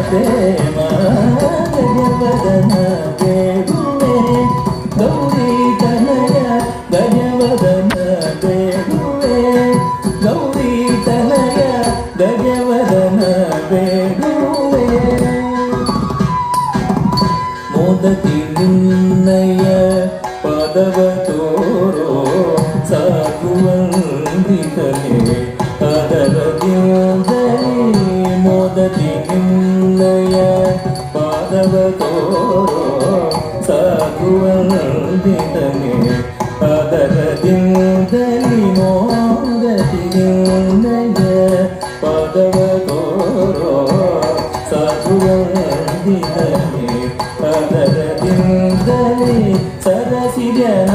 ಪ್ರೇಮ ಗಜವದನ ಬೇಡುವೆ ಗೌರಿ ತನಯ ಗಜವದನ ಬೇಡುವೆ ಗೌರಿ ತನಯ ಗಜವದನ ಬೇಡುವೆ ಮೋದತಿ ನಿನ್ನಯ ಪದವ ತೋರೋ ಸಾಗುವಂದಿತನೆ ಅದರದಿಂದಲೇ ಮೋದತಿ ನಿನ್ನಯ ಪಾದವ ತೋರೋ ಸಾಗುವಂದಿತನೆ ಅದರದಿಂದಲೇ ಮೋದತಿ ನಿನ್ನಯ ಪಾದವ ತೋರೋ ಸಾಗುವಂದಿತನೆ ಅದರದಿಂದಲೇ ಸರಸಿಜನ